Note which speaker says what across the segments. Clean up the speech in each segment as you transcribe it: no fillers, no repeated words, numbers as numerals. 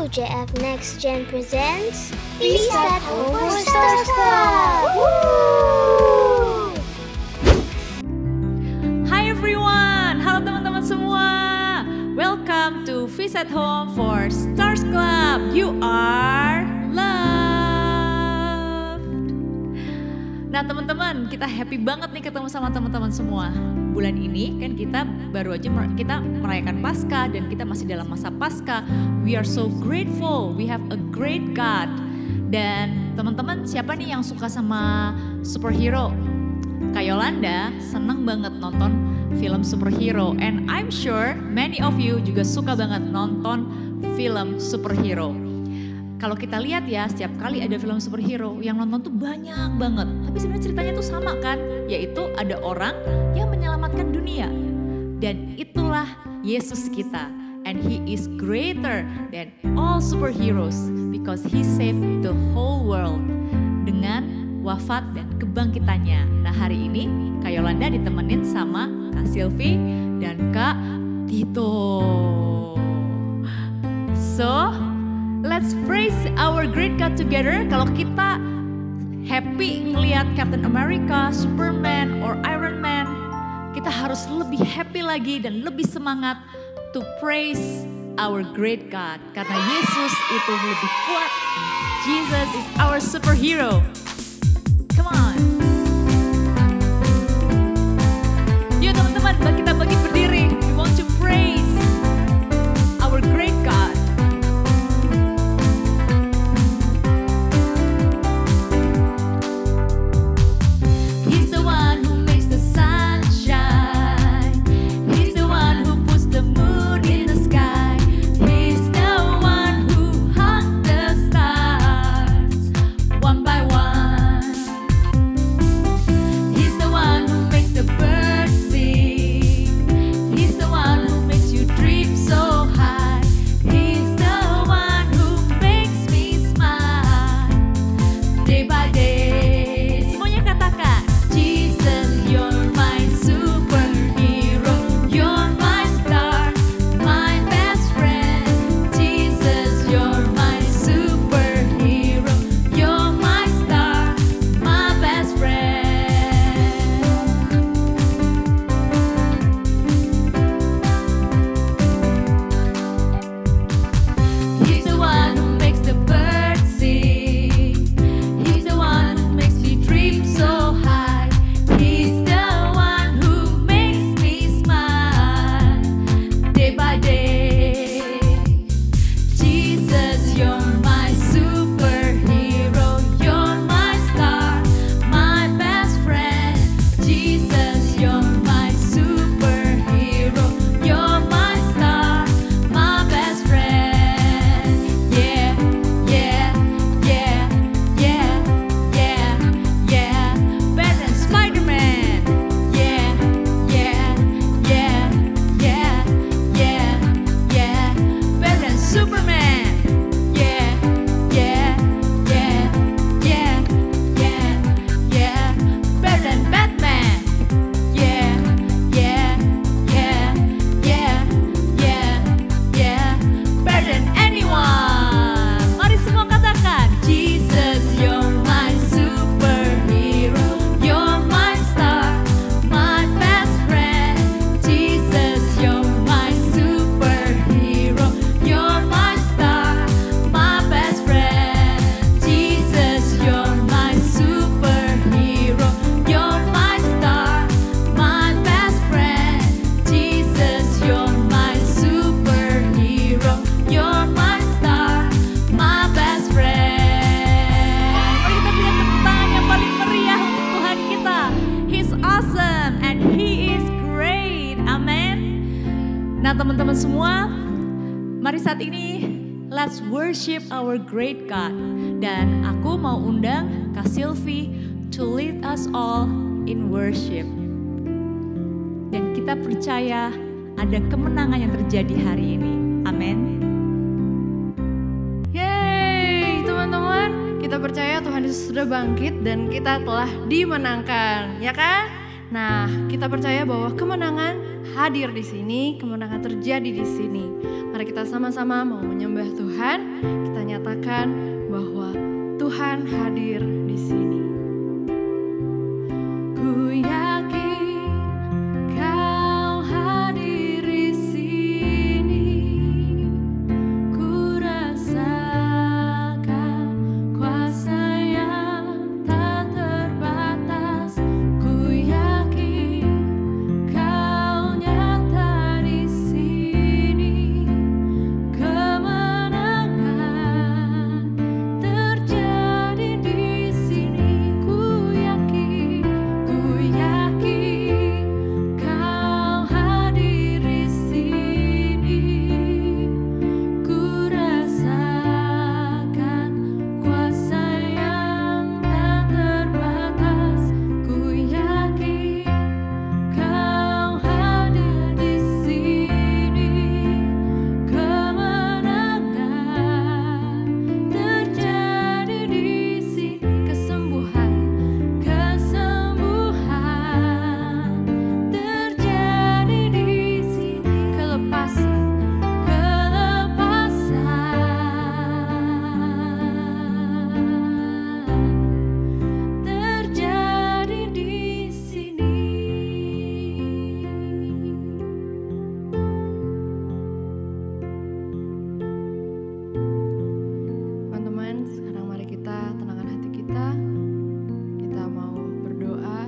Speaker 1: UJF Next Gen presents Feast at Home for Stars Club! Woo!
Speaker 2: Hi everyone, halo teman-teman semua. Welcome to Feast at Home for Stars Club. You are loved. Nah teman-teman, kita happy banget nih ketemu sama teman-teman semua. Bulan ini kan kita baru aja kita merayakan Paskah dan kita masih dalam masa Paskah. We are so grateful, we have a great God. Dan teman-teman, siapa nih yang suka sama superhero? Kak Yolanda senang banget nonton film superhero, and I'm sure many of you juga suka banget nonton film superhero. Kalau kita lihat ya, setiap kali ada film superhero yang nonton tuh banyak banget. Tapi sebenarnya ceritanya tuh sama kan, yaitu ada orang yang menyelamatkan dunia. Dan itulah Yesus kita. And He is greater than all superheroes because He saved the whole world dengan wafat dan kebangkitannya. Nah hari ini Kak Yolanda ditemenin sama Kak Silvi dan Kak Tito. So, let's praise our great God together. Kalau kita happy ngelihat Captain America, Superman, or Iron Man, kita harus lebih happy lagi dan lebih semangat to praise our great God. Karena Yesus itu lebih kuat. Jesus is our superhero. Come on. Yuk teman-teman, kita bagi berdiri. We want to praise our great God. He's the one who makes the sun shine. He's the one who puts the moon in the sky. He's the one who hung the stars one by one. He's the one who makes the birds sing. He's the one who makes you dream so high. He's the one who makes me smile day by day. Semuanya katakan, Jesus, you're my superhero. You're my star, my best friend. Jesus, you're my superhero. You're my star, my best friend. He's the one who makes the birds sing. He's the one who makes me dream so high. He's the one who makes me smile day by day. Jesus, you're my superhero. You're my star, my best friend. Jesus, you're my superhero. You're my star, my best friend. Yeah, yeah, yeah, yeah, yeah, yeah. Better than Spider-Man. Yeah, yeah, yeah, yeah, yeah, yeah. Better than Superman. Yeah, yeah, yeah, yeah, yeah, yeah. Better than Batman. Yeah, yeah, yeah, yeah, yeah, yeah. Better than anyone. Mari semua katakan, Jesus, you're my superhero. You're my star, my best friend. Jesus, you're my superhero. You're my star, my best friend. Jesus, you're my superhero. You're my star, my best friend. Jesus, you're my superhero. You're my star, my best friend. Mari kita berikan tepuk tangan yang paling meriah untuk Tuhan kita. He's awesome and He is great. Amen. Nah teman-teman semua, mari saat ini let's worship our great God. Dan aku mau undang Kak Silvi to lead us all in worship. Dan kita percaya ada kemenangan yang terjadi hari ini. Amin.
Speaker 3: Yeay teman-teman, kita percaya Tuhan Yesus sudah bangkit dan kita telah dimenangkan, ya kan? Nah, kita percaya bahwa kemenangan hadir di sini, kemenangan terjadi di sini. Mari kita sama-sama mau menyembah Tuhan, kita nyatakan bahwa Tuhan hadir di sini. Ku yakin Kau hadir di sini, ku rasakan kuasa yang tak terbatas. Ku yakin Kau nyata di sini, kemenangan terjadi di sini. Ku yakin Kau hadir di sini, ku rasakan kuasa yang tak terbatas. Ku yakin Kau hadir di sini, kemenangan terjadi di sini. Kesembuhan terjadi di sini. Kelepasan terjadi di sini. Teman-teman, sekarang mari kita tenangkan hati kita. Kita mau berdoa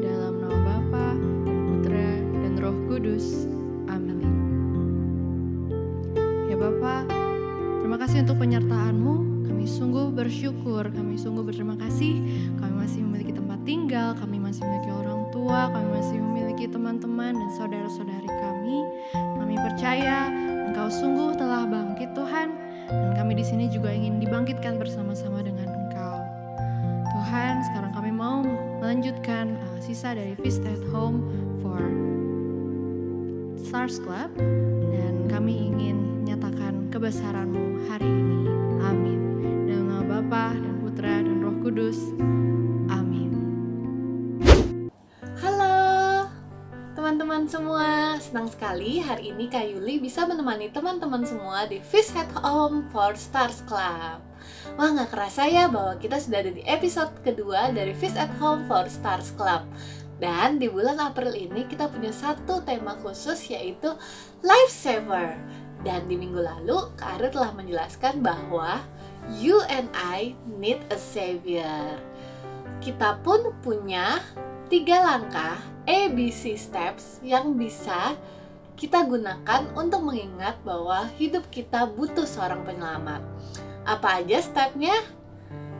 Speaker 3: dalam nama Bapa dan Putra dan Roh Kudus. Amin. Ya Bapa, terima kasih untuk penyertaan-Mu. Kami sungguh bersyukur, kami sungguh berterima kasih. Kami masih memiliki tempat tinggal, kami masih memiliki orang tua, kami masih memiliki teman-teman dan saudara-saudari kami. Kami percaya Engkau sungguh telah bangkit Tuhan, dan kami di sini juga ingin dibangkitkan bersama-sama dengan Engkau. Tuhan, sekarang kami mau melanjutkan sisa dari Feast at Home for Stars Club, dan kami ingin menyatakan kebesaran-Mu hari ini. Amin. Dalam nama Bapa dan Putra dan Roh Kudus. Amin.
Speaker 4: Halo teman-teman semua, senang sekali hari ini Kak Yuli bisa menemani teman-teman semua di Feast at Home for Stars Club. Wah, gak kerasa ya bahwa kita sudah ada di episode kedua dari Feast at Home for Stars Club. Dan di bulan April ini kita punya satu tema khusus, yaitu Lifesaver. Dan di minggu lalu Kak Aru telah menjelaskan bahwa you and I need a savior. Kita pun punya 3 langkah ABC steps yang bisa kita gunakan untuk mengingat bahwa hidup kita butuh seorang penyelamat. Apa aja stepnya?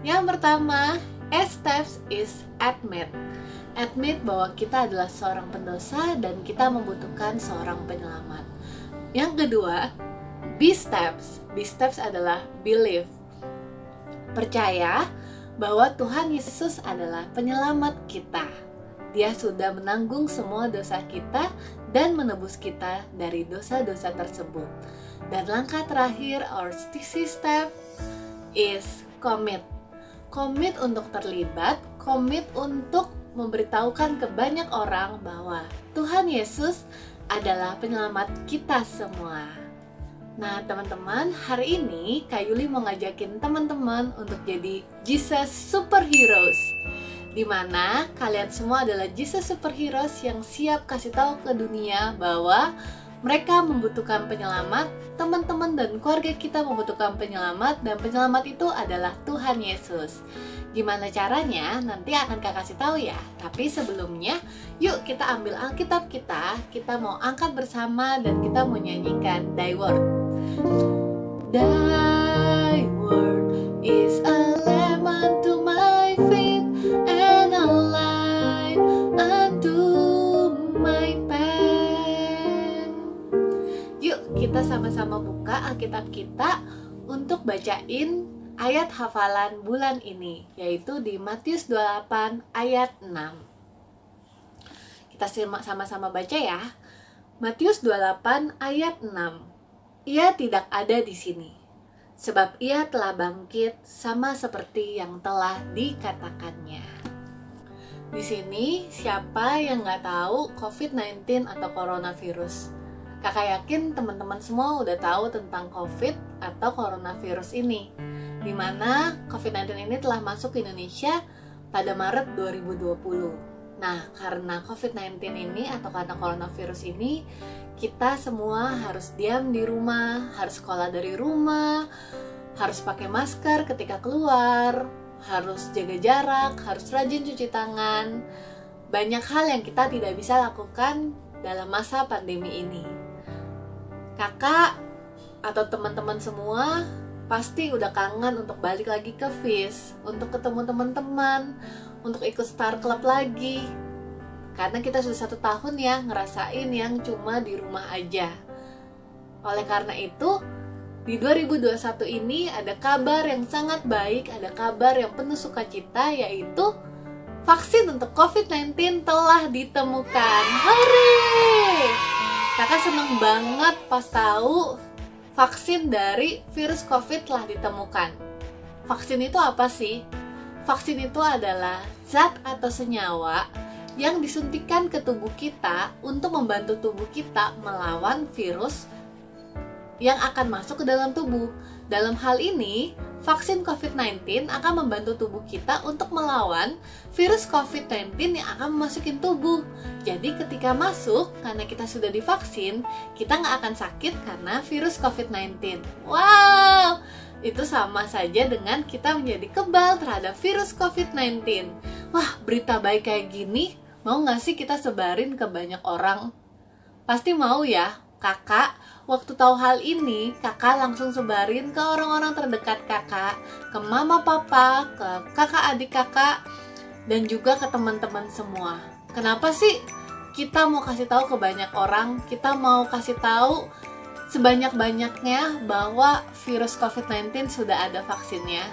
Speaker 4: Yang pertama, A steps is admit. Admit bahwa kita adalah seorang pendosa dan kita membutuhkan seorang penyelamat. Yang kedua, B steps. B steps adalah believe. Percaya bahwa Tuhan Yesus adalah penyelamat kita. Dia sudah menanggung semua dosa kita dan menebus kita dari dosa-dosa tersebut. Dan langkah terakhir, our C step is commit. Commit untuk terlibat, commit untuk memberitahukan ke banyak orang bahwa Tuhan Yesus adalah penyelamat kita semua. Nah teman-teman, hari ini Kak Yuli mau ngajakin teman-teman untuk jadi Jesus Superheroes, dimana kalian semua adalah Jesus Superheroes yang siap kasih tahu ke dunia bahwa mereka membutuhkan penyelamat, teman-teman dan keluarga kita membutuhkan penyelamat, dan penyelamat itu adalah Tuhan Yesus. Gimana caranya? Nanti akan Kak kasih tahu ya. Tapi sebelumnya, yuk kita ambil Alkitab kita mau angkat bersama dan kita mau nyanyikan Thy Word. Thy Word is a lamp unto my feet and a light unto my path. Yuk kita sama-sama buka Alkitab kita untuk bacain ayat hafalan bulan ini, yaitu di Matius 28 ayat 6. Kita sama-sama baca ya. Matius 28 ayat 6. Ia tidak ada di sini, sebab ia telah bangkit sama seperti yang telah dikatakannya. Di sini siapa yang nggak tahu COVID-19 atau coronavirus? Kakak yakin teman-teman semua udah tahu tentang COVID atau coronavirus ini, dimana COVID-19 ini telah masuk ke Indonesia pada Maret 2020. Nah, karena COVID-19 ini atau karena coronavirus ini, kita semua harus diam di rumah, harus sekolah dari rumah, harus pakai masker ketika keluar, harus jaga jarak, harus rajin cuci tangan. Banyak hal yang kita tidak bisa lakukan dalam masa pandemi ini. Kakak atau teman-teman semua pasti udah kangen untuk balik lagi ke FIS, untuk ketemu teman-teman, untuk ikut Star Club lagi. Karena kita sudah 1 tahun ya ngerasain yang cuma di rumah aja. Oleh karena itu, di 2021 ini ada kabar yang sangat baik, ada kabar yang penuh sukacita, yaitu vaksin untuk COVID-19 telah ditemukan. Hore! Kakak seneng banget pas tahu vaksin dari virus COVID telah ditemukan. Vaksin itu apa sih? Vaksin itu adalah zat atau senyawa yang disuntikan ke tubuh kita untuk membantu tubuh kita melawan virus yang akan masuk ke dalam tubuh. Dalam hal ini, vaksin COVID-19 akan membantu tubuh kita untuk melawan virus COVID-19 yang akan memasukin tubuh. Jadi ketika masuk, karena kita sudah divaksin, kita nggak akan sakit karena virus COVID-19. Wow! Itu sama saja dengan kita menjadi kebal terhadap virus COVID-19. Wah, berita baik kayak gini, mau nggak sih kita sebarin ke banyak orang? Pasti mau ya, kakak. Waktu tahu hal ini, kakak langsung sebarin ke orang-orang terdekat kakak, ke mama papa, ke kakak adik kakak, dan juga ke teman-teman semua. Kenapa sih kita mau kasih tahu ke banyak orang? Kita mau kasih tahu sebanyak-banyaknya bahwa virus COVID-19 sudah ada vaksinnya.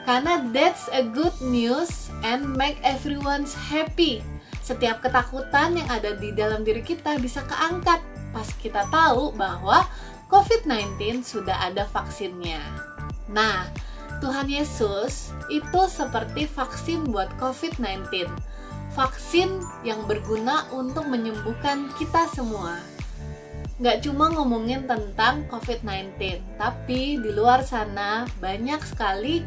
Speaker 4: Karena that's a good news and make everyone's happy. Setiap ketakutan yang ada di dalam diri kita bisa keangkat pas kita tahu bahwa COVID-19 sudah ada vaksinnya. Nah, Tuhan Yesus itu seperti vaksin buat COVID-19. Vaksin yang berguna untuk menyembuhkan kita semua. Nggak cuma ngomongin tentang COVID-19, tapi di luar sana banyak sekali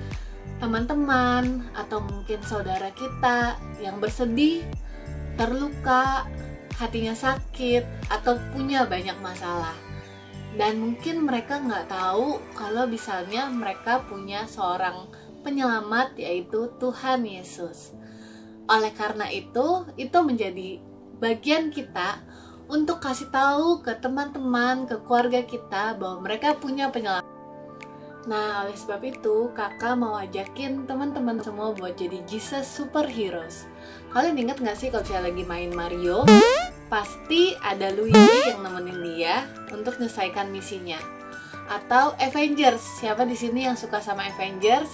Speaker 4: teman-teman atau mungkin saudara kita yang bersedih, terluka, hatinya sakit, atau punya banyak masalah. Dan mungkin mereka nggak tahu kalau misalnya mereka punya seorang penyelamat, yaitu Tuhan Yesus. Oleh karena itu menjadi bagian kita untuk kasih tahu ke teman-teman, ke keluarga kita bahwa mereka punya penyelamat. Nah, oleh sebab itu, kakak mau ajakin teman-teman semua buat jadi Jesus Superheroes. Kalian ingat nggak sih kalau saya lagi main Mario, pasti ada Luigi yang nemenin dia untuk menyelesaikan misinya. Atau Avengers, siapa di sini yang suka sama Avengers?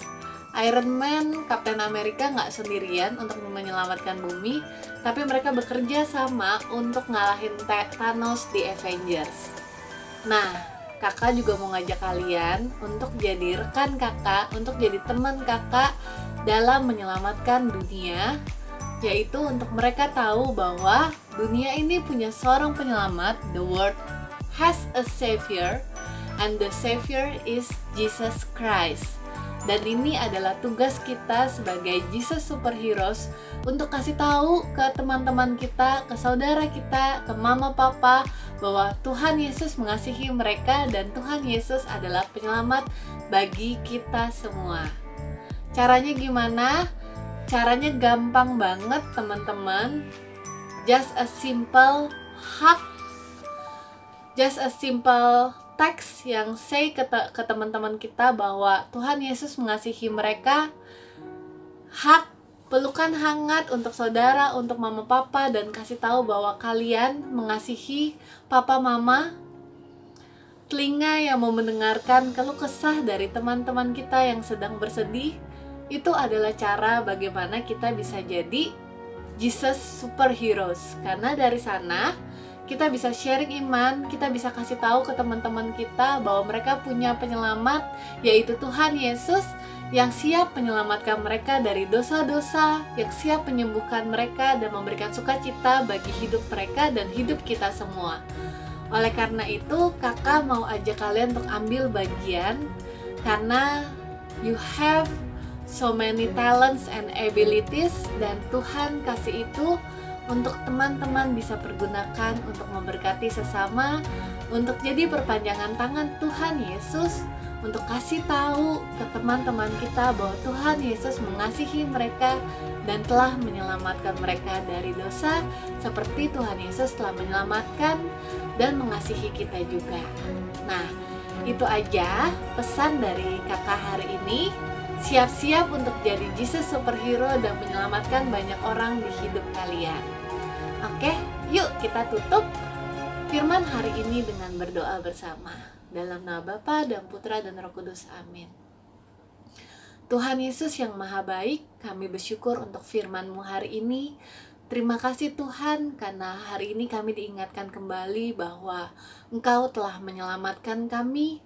Speaker 4: Iron Man, Captain America nggak sendirian untuk menyelamatkan bumi, tapi mereka bekerja sama untuk ngalahin Thanos di Avengers. Nah, kakak juga mau ngajak kalian untuk jadi rekan kakak, untuk jadi teman kakak dalam menyelamatkan dunia, yaitu untuk mereka tahu bahwa dunia ini punya seorang penyelamat. The world has a savior, and the savior is Jesus Christ. Dan ini adalah tugas kita sebagai Jesus Superheroes untuk kasih tahu ke teman-teman kita, ke saudara kita, ke mama papa bahwa Tuhan Yesus mengasihi mereka dan Tuhan Yesus adalah penyelamat bagi kita semua. Caranya gimana? Caranya gampang banget teman-teman. Just a simple hug, just a simple text yang say ke teman-teman kita bahwa Tuhan Yesus mengasihi mereka. Hug, pelukan hangat untuk saudara, untuk mama papa, dan kasih tahu bahwa kalian mengasihi papa mama. Telinga yang mau mendengarkan keluh kesah dari teman-teman kita yang sedang bersedih. Itu adalah cara bagaimana kita bisa jadi Jesus Superheroes. Karena dari sana kita bisa sharing iman, kita bisa kasih tahu ke teman-teman kita bahwa mereka punya penyelamat, yaitu Tuhan Yesus yang siap menyelamatkan mereka dari dosa-dosa, yang siap menyembuhkan mereka dan memberikan sukacita bagi hidup mereka dan hidup kita semua. Oleh karena itu, kakak mau ajak kalian untuk ambil bagian, karena you have so many talents and abilities, dan Tuhan kasih itu untuk teman-teman bisa pergunakan untuk memberkati sesama, untuk jadi perpanjangan tangan Tuhan Yesus, untuk kasih tahu ke teman-teman kita bahwa Tuhan Yesus mengasihi mereka dan telah menyelamatkan mereka dari dosa, seperti Tuhan Yesus telah menyelamatkan dan mengasihi kita juga. Nah, itu aja pesan dari kakak hari ini. Siap-siap untuk jadi Jesus superhero dan menyelamatkan banyak orang di hidup kalian. Oke, yuk kita tutup firman hari ini dengan berdoa bersama. Dalam nama Bapa dan Putra dan Roh Kudus, amin. Tuhan Yesus yang maha baik, kami bersyukur untuk firman-Mu hari ini. Terima kasih Tuhan, karena hari ini kami diingatkan kembali bahwa Engkau telah menyelamatkan kami.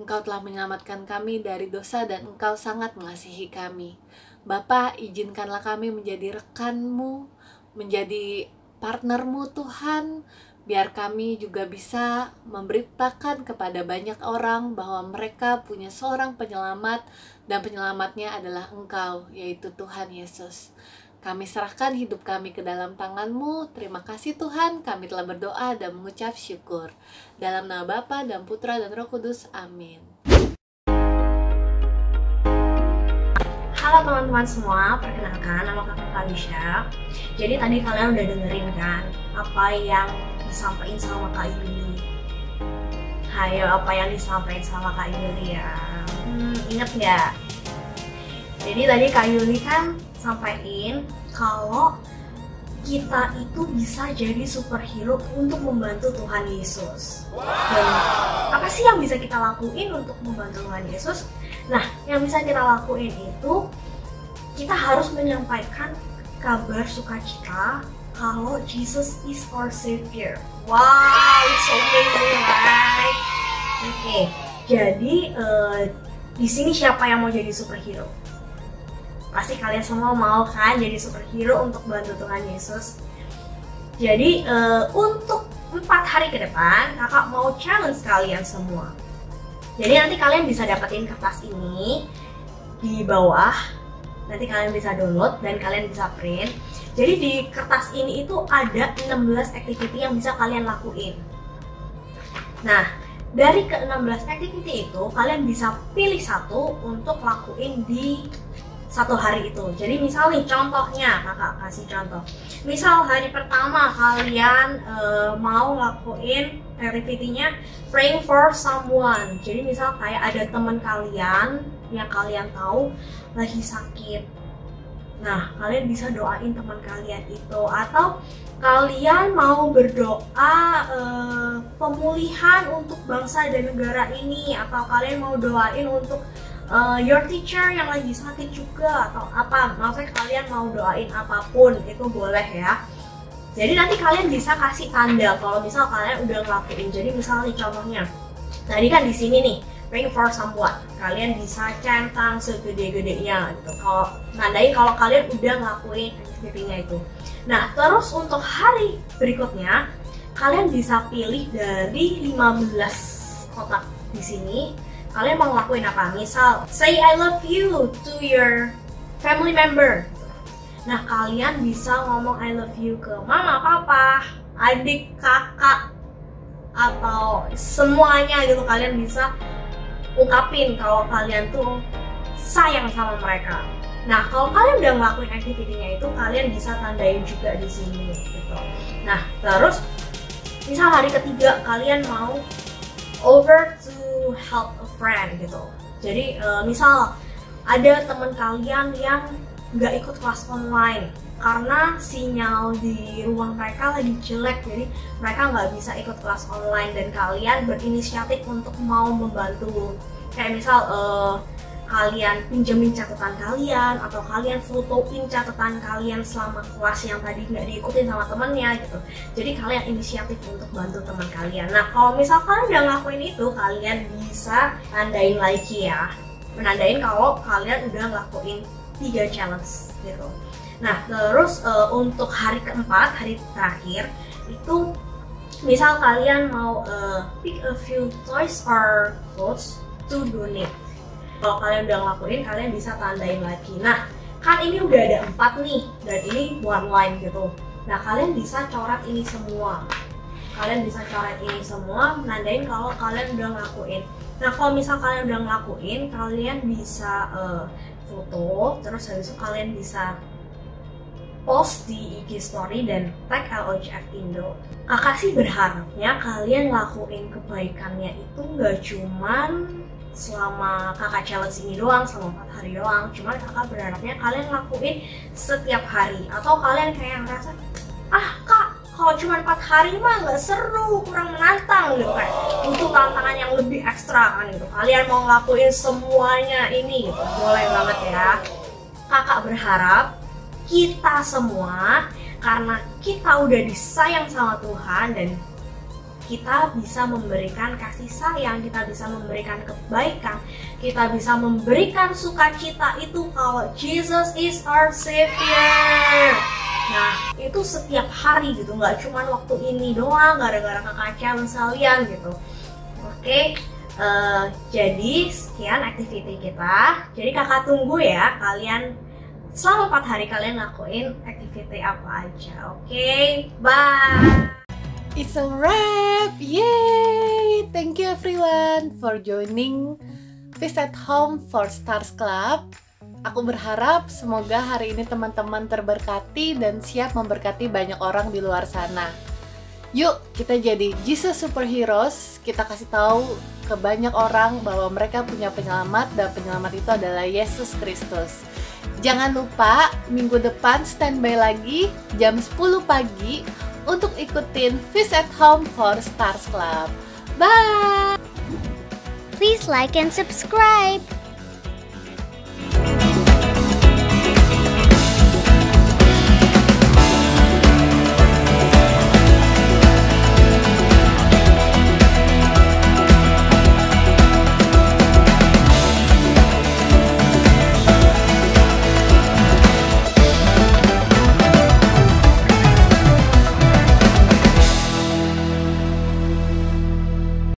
Speaker 4: Engkau telah menyelamatkan kami dari dosa dan Engkau sangat mengasihi kami. Bapa, izinkanlah kami menjadi rekan-Mu, menjadi partner-Mu Tuhan, biar kami juga bisa memberitakan kepada banyak orang bahwa mereka punya seorang penyelamat, dan penyelamatnya adalah Engkau, yaitu Tuhan Yesus. Kami serahkan hidup kami ke dalam tangan-Mu. Terima kasih Tuhan, kami telah berdoa dan mengucap syukur. Dalam nama Bapa dan Putra dan Roh Kudus, amin.
Speaker 5: Halo teman-teman semua, perkenalkan nama kakak Kalisha. Jadi tadi kalian udah dengerin kan apa yang disampaikan sama Kak Yuli. Hayo, apa yang disampaikan sama Kak Yuli ya? Ingat nggak? Jadi tadi Kak Yuli kan sampaikan kalau kita itu bisa jadi superhero untuk membantu Tuhan Yesus. Dan apa sih yang bisa kita lakuin untuk membantu Tuhan Yesus? Nah, yang bisa kita lakuin itu kita harus menyampaikan kabar sukacita kalau Jesus is our Savior. Wow, it's so amazing, right? Oke, jadi di sini siapa yang mau jadi superhero? Pasti kalian semua mau kan jadi superhero untuk bantu Tuhan Yesus. Jadi untuk 4 hari ke depan kakak mau challenge kalian semua. Jadi nanti kalian bisa dapetin kertas ini di bawah. Nanti kalian bisa download dan kalian bisa print. Jadi di kertas ini itu ada 16 activity yang bisa kalian lakuin. Nah, dari ke-16 activity itu kalian bisa pilih satu untuk lakuin di satu hari itu. Jadi misal nih contohnya, kakak kasih contoh. Misal hari pertama kalian mau lakuin activity-nya praying for someone. Jadi misal kayak ada teman kalian yang kalian tahu lagi sakit. Nah, kalian bisa doain teman kalian itu. Atau kalian mau berdoa pemulihan untuk bangsa dan negara ini. Atau kalian mau doain untuk your teacher yang lagi sakit juga, atau apa, maksudnya kalian mau doain apapun itu boleh ya. Jadi nanti kalian bisa kasih tanda kalau misal kalian udah ngelakuin. Jadi misalnya contohnya tadi kan di sini nih praying for someone, kalian bisa centang segede-gedenya gitu kalau nandain kalau kalian udah ngelakuin activity-nya itu. Nah, terus untuk hari berikutnya kalian bisa pilih dari 15 kotak di sini. Kalian mau ngelakuin apa? Misal, say I love you to your family member. Nah, kalian bisa ngomong I love you ke mama, papa, adik, kakak, atau semuanya gitu. Kalian bisa ungkapin kalau kalian tuh sayang sama mereka. Nah, kalau kalian udah ngelakuin activity-nya itu, kalian bisa tandain juga di sini gitu. Nah, terus misal hari ketiga kalian mau over to help a friend gitu. Jadi misal ada teman kalian yang nggak ikut kelas online karena sinyal di rumah mereka lagi jelek, jadi mereka nggak bisa ikut kelas online, dan kalian berinisiatif untuk mau membantu. Kayak misal kalian pinjemin catatan kalian, atau kalian fotoin catatan kalian selama kelas yang tadi nggak diikutin sama temennya gitu. Jadi kalian inisiatif untuk bantu teman kalian. Nah, kalau misal kalian udah ngelakuin itu, kalian bisa tandain lagi ya, menandain kalau kalian udah ngelakuin 3 challenge gitu. Nah, terus untuk hari keempat, hari terakhir itu Misal kalian mau pick a few toys or clothes to donate. Kalau kalian udah ngelakuin, kalian bisa tandain lagi. Nah, kan ini udah ada 4 nih, dan ini one line gitu. Nah, kalian bisa coret ini semua. Menandain kalau kalian udah ngelakuin. Nah, kalau misal kalian udah ngelakuin, kalian bisa foto, terus habis itu kalian bisa post di IG story dan tag LOJF Indo. Kakak sih berharapnya kalian lakuin kebaikannya itu nggak cuman selama kakak challenge ini doang, selama 4 hari doang. Cuman kakak berharapnya kalian lakuin setiap hari. Atau kalian kayak ngerasa, kak, kalau cuma 4 hari mah nggak seru, kurang menantang gitu kan. Butuh tantangan yang lebih ekstra kan gitu. Kalian mau ngelakuin semuanya ini gitu, boleh banget ya. Kakak berharap kita semua, karena kita udah disayang sama Tuhan dan kita bisa memberikan kasih sayang, kita bisa memberikan kebaikan, kita bisa memberikan sukacita itu kalau Jesus is our Savior. Nah, itu setiap hari gitu, nggak cuma waktu ini doang, gara-gara kakak challenge kalian gitu. Oke, jadi sekian activity kita. Jadi kakak tunggu ya, kalian selama 4 hari kalian lakuin activity apa aja. Oke, bye!
Speaker 4: It's a wrap! Yay! Thank you everyone for joining Feast at Home for Stars Club. Aku berharap semoga hari ini teman-teman terberkati dan siap memberkati banyak orang di luar sana. Yuk, kita jadi Jesus Superheroes. Kita kasih tahu ke banyak orang bahwa mereka punya penyelamat dan penyelamat itu adalah Yesus Kristus. Jangan lupa minggu depan standby lagi jam 10 pagi untuk ikutin Feast at Home for Stars Club. Bye!
Speaker 1: Please like and subscribe.